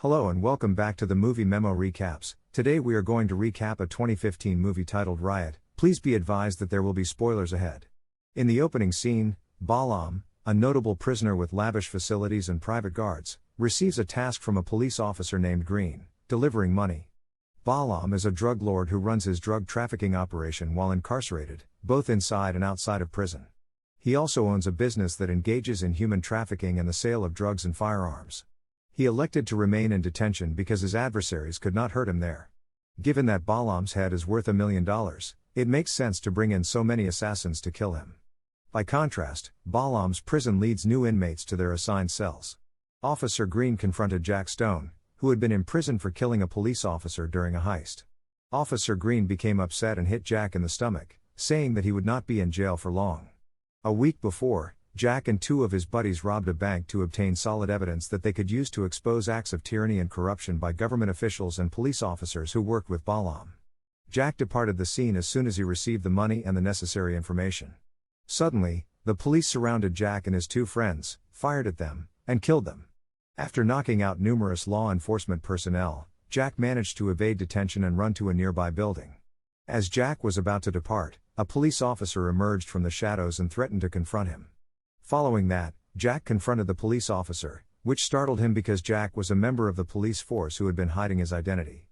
Hello and welcome back to the Movie Memo Recaps. Today we are going to recap a 2015 movie titled Riot. Please be advised that there will be spoilers ahead. In the opening scene, Balam, a notable prisoner with lavish facilities and private guards, receives a task from a police officer named Green, delivering money. Balam is a drug lord who runs his drug trafficking operation while incarcerated, both inside and outside of prison. He also owns a business that engages in human trafficking and the sale of drugs and firearms. He elected to remain in detention because his adversaries could not hurt him there. Given that Balam's head is worth $1 million, it makes sense to bring in so many assassins to kill him. By contrast, Balam's prison leads new inmates to their assigned cells. Officer Green confronted Jack Stone, who had been imprisoned for killing a police officer during a heist. Officer Green became upset and hit Jack in the stomach, saying that he would not be in jail for long. A week before, Jack and two of his buddies robbed a bank to obtain solid evidence that they could use to expose acts of tyranny and corruption by government officials and police officers who worked with Balam. Jack departed the scene as soon as he received the money and the necessary information. Suddenly, the police surrounded Jack and his two friends, fired at them, and killed them. After knocking out numerous law enforcement personnel, Jack managed to evade detention and run to a nearby building. As Jack was about to depart, a police officer emerged from the shadows and threatened to confront him. Following that, Jack confronted the police officer, which startled him because Jack was a member of the police force who had been hiding his identity.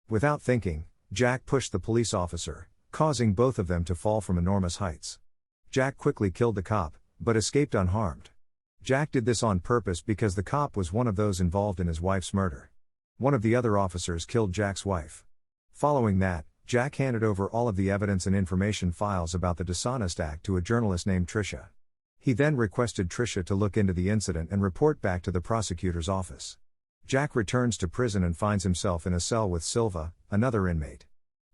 Without thinking, Jack pushed the police officer, causing both of them to fall from enormous heights. Jack quickly killed the cop, but escaped unharmed. Jack did this on purpose because the cop was one of those involved in his wife's murder. One of the other officers killed Jack's wife. Following that, Jack handed over all of the evidence and information files about the dishonest act to a journalist named Tricia. He then requested Tricia to look into the incident and report back to the prosecutor's office. Jack returns to prison and finds himself in a cell with Silva, another inmate.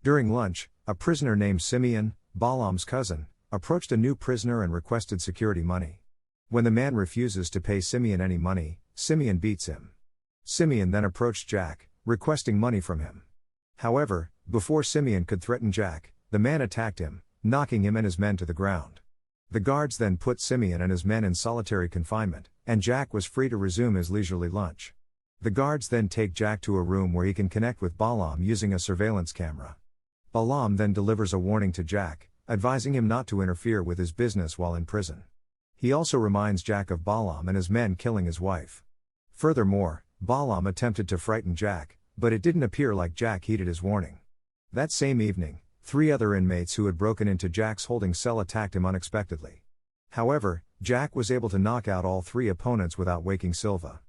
During lunch, a prisoner named Simeon, Balam's cousin, approached a new prisoner and requested security money. When the man refuses to pay Simeon any money, Simeon beats him. Simeon then approached Jack, requesting money from him. However, before Simeon could threaten Jack, the man attacked him, knocking him and his men to the ground. The guards then put Simeon and his men in solitary confinement, and Jack was free to resume his leisurely lunch. The guards then take Jack to a room where he can connect with Balam using a surveillance camera. Balam then delivers a warning to Jack, advising him not to interfere with his business while in prison. He also reminds Jack of Balam and his men killing his wife. Furthermore, Balam attempted to frighten Jack, but it didn't appear like Jack heeded his warning. That same evening, 3 other inmates who had broken into Jack's holding cell attacked him unexpectedly. However, Jack was able to knock out all 3 opponents without waking Silva.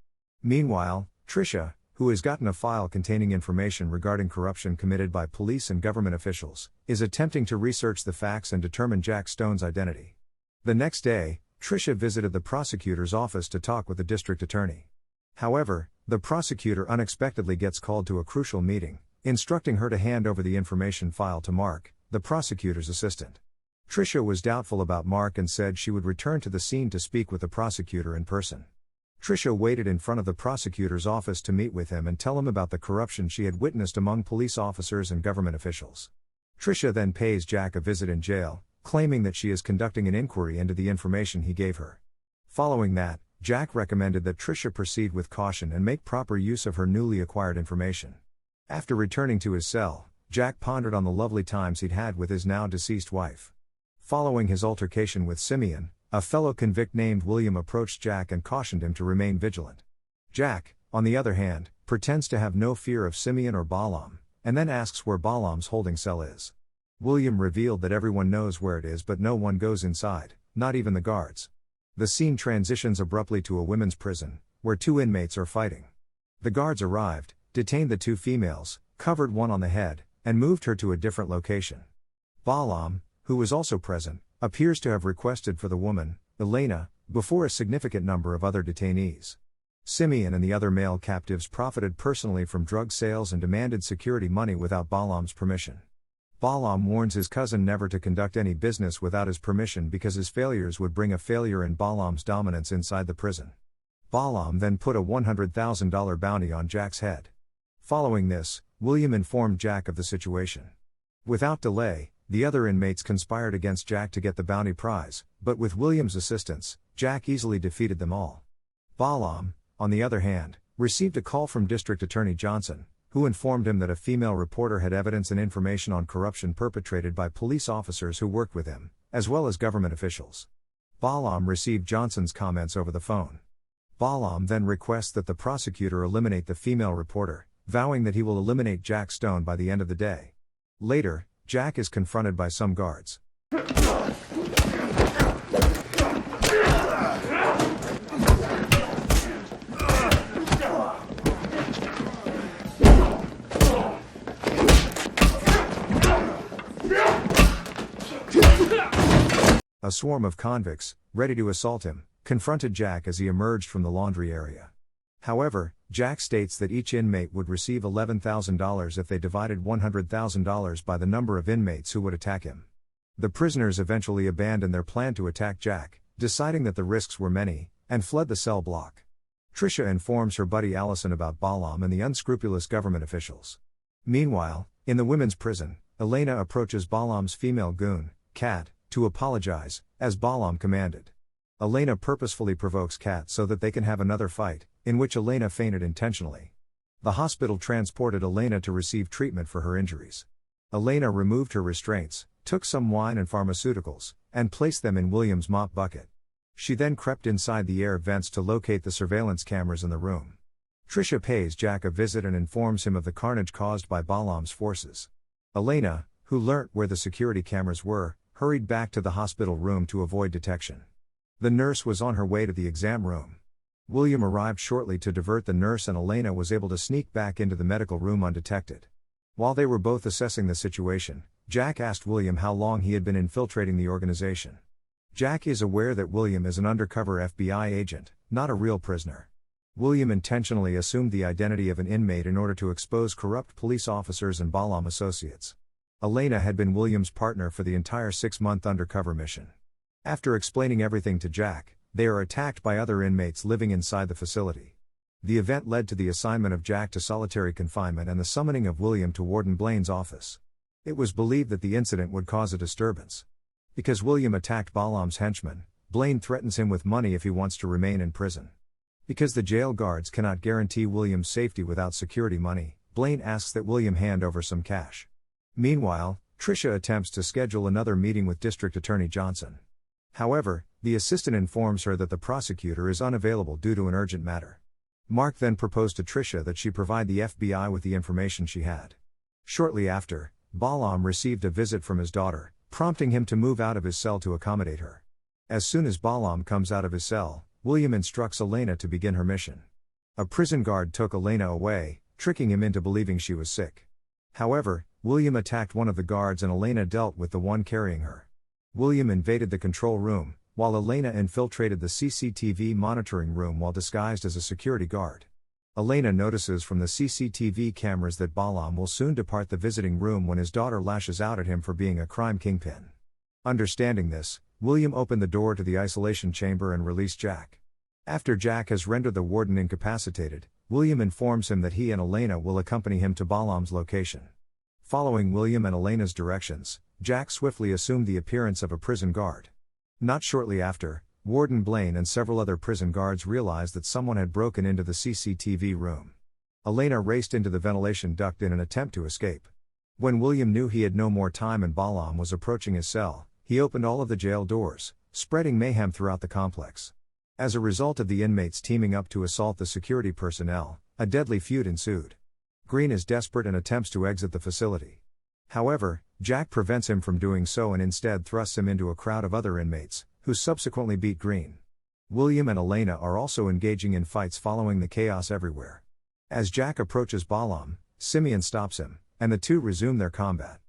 Meanwhile, Tricia, who has gotten a file containing information regarding corruption committed by police and government officials, is attempting to research the facts and determine Jack Stone's identity. The next day, Tricia visited the prosecutor's office to talk with the district attorney. However, the prosecutor unexpectedly gets called to a crucial meeting, instructing her to hand over the information file to Mark, the prosecutor's assistant. Tricia was doubtful about Mark and said she would return to the scene to speak with the prosecutor in person. Tricia waited in front of the prosecutor's office to meet with him and tell him about the corruption she had witnessed among police officers and government officials. Tricia then pays Jack a visit in jail, claiming that she is conducting an inquiry into the information he gave her. Following that, Jack recommended that Tricia proceed with caution and make proper use of her newly acquired information. After returning to his cell, Jack pondered on the lovely times he'd had with his now deceased wife. Following his altercation with Simeon, a fellow convict named William approached Jack and cautioned him to remain vigilant. Jack, on the other hand, pretends to have no fear of Simeon or Balam, and then asks where Balam's holding cell is. William revealed that everyone knows where it is but no one goes inside, not even the guards. The scene transitions abruptly to a women's prison, where 2 inmates are fighting. The guards arrived, detained the 2 females, covered one on the head, and moved her to a different location. Balam, who was also present, appears to have requested for the woman, Elena, before a significant number of other detainees. Simeon and the other male captives profited personally from drug sales and demanded security money without Balam's permission. Balam warns his cousin never to conduct any business without his permission because his failures would bring a failure in Balam's dominance inside the prison. Balam then put a $100,000 bounty on Jack's head. Following this, William informed Jack of the situation. Without delay, the other inmates conspired against Jack to get the bounty prize, but with William's assistance, Jack easily defeated them all. Balam, on the other hand, received a call from District Attorney Johnson, who informed him that a female reporter had evidence and information on corruption perpetrated by police officers who worked with him, as well as government officials. Balam received Johnson's comments over the phone. Balam then requests that the prosecutor eliminate the female reporter, vowing that he will eliminate Jack Stone by the end of the day. Later, Jack is confronted by some guards. A swarm of convicts, ready to assault him, confronted Jack as he emerged from the laundry area. However, Jack states that each inmate would receive $11,000 if they divided $100,000 by the number of inmates who would attack him. The prisoners eventually abandoned their plan to attack Jack, deciding that the risks were many, and fled the cell block. Tricia informs her buddy Allison about Balam and the unscrupulous government officials. Meanwhile, in the women's prison, Elena approaches Balam's female goon, Kat, to apologize, as Balam commanded. Elena purposefully provokes Kat so that they can have another fight, in which Elena fainted intentionally. The hospital transported Elena to receive treatment for her injuries. Elena removed her restraints, took some wine and pharmaceuticals, and placed them in William's mop bucket. She then crept inside the air vents to locate the surveillance cameras in the room. Tricia pays Jack a visit and informs him of the carnage caused by Balam's forces. Elena, who learnt where the security cameras were, hurried back to the hospital room to avoid detection. The nurse was on her way to the exam room. William arrived shortly to divert the nurse, and Elena was able to sneak back into the medical room undetected. While they were both assessing the situation, Jack asked William how long he had been infiltrating the organization. Jack is aware that William is an undercover FBI agent, not a real prisoner. William intentionally assumed the identity of an inmate in order to expose corrupt police officers and Balam associates. Elena had been William's partner for the entire 6-month undercover mission. After explaining everything to Jack, they are attacked by other inmates living inside the facility. The event led to the assignment of Jack to solitary confinement and the summoning of William to Warden Blaine's office. It was believed that the incident would cause a disturbance. Because William attacked Balam's henchman, Blaine threatens him with money if he wants to remain in prison. Because the jail guards cannot guarantee William's safety without security money, Blaine asks that William hand over some cash. Meanwhile, Tricia attempts to schedule another meeting with District Attorney Johnson. However, the assistant informs her that the prosecutor is unavailable due to an urgent matter. Mark then proposed to Tricia that she provide the FBI with the information she had. Shortly after, Balam received a visit from his daughter, prompting him to move out of his cell to accommodate her. As soon as Balam comes out of his cell, William instructs Elena to begin her mission. A prison guard took Elena away, tricking him into believing she was sick. However, William attacked one of the guards and Elena dealt with the one carrying her. William invaded the control room, while Elena infiltrated the CCTV monitoring room while disguised as a security guard. Elena notices from the CCTV cameras that Balam will soon depart the visiting room when his daughter lashes out at him for being a crime kingpin. Understanding this, William opened the door to the isolation chamber and released Jack. After Jack has rendered the warden incapacitated, William informs him that he and Elena will accompany him to Balam's location. Following William and Elena's directions, Jack swiftly assumed the appearance of a prison guard. Not shortly after, Warden Blaine and several other prison guards realized that someone had broken into the CCTV room. Elena raced into the ventilation duct in an attempt to escape. When William knew he had no more time and Balam was approaching his cell, he opened all of the jail doors, spreading mayhem throughout the complex. As a result of the inmates teaming up to assault the security personnel, a deadly feud ensued. Green is desperate and attempts to exit the facility. However, Jack prevents him from doing so and instead thrusts him into a crowd of other inmates, who subsequently beat Green. William and Elena are also engaging in fights following the chaos everywhere. As Jack approaches Balam, Simeon stops him, and the two resume their combat.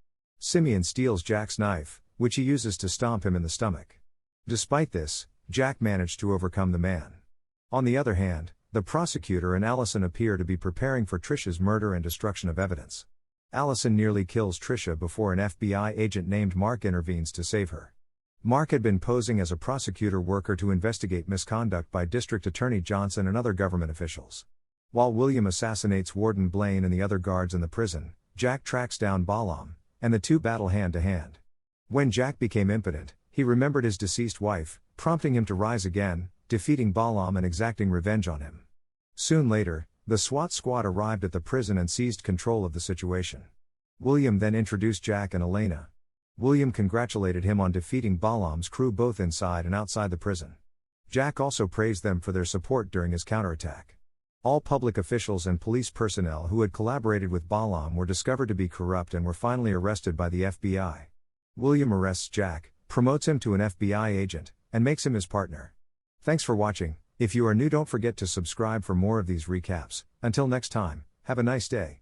Simeon steals Jack's knife, which he uses to stomp him in the stomach. Despite this, Jack managed to overcome the man. On the other hand, the prosecutor and Allison appear to be preparing for Tricia's murder and destruction of evidence. Allison nearly kills Tricia before an FBI agent named Mark intervenes to save her. Mark had been posing as a prosecutor worker to investigate misconduct by District Attorney Johnson and other government officials. While William assassinates Warden Blaine and the other guards in the prison, Jack tracks down Balam, and the two battle hand to hand. When Jack became impotent, he remembered his deceased wife, prompting him to rise again, defeating Balam and exacting revenge on him. Soon later, the The SWAT squad arrived at the prison and seized control of the situation. William then introduced Jack and Elena. William congratulated him on defeating Balam's crew both inside and outside the prison. Jack also praised them for their support during his counterattack. All public officials and police personnel who had collaborated with Balam were discovered to be corrupt and were finally arrested by the FBI. William arrests Jack, promotes him to an FBI agent, and makes him his partner. Thanks for watching. If you are new, don't forget to subscribe for more of these recaps. Until next time, have a nice day.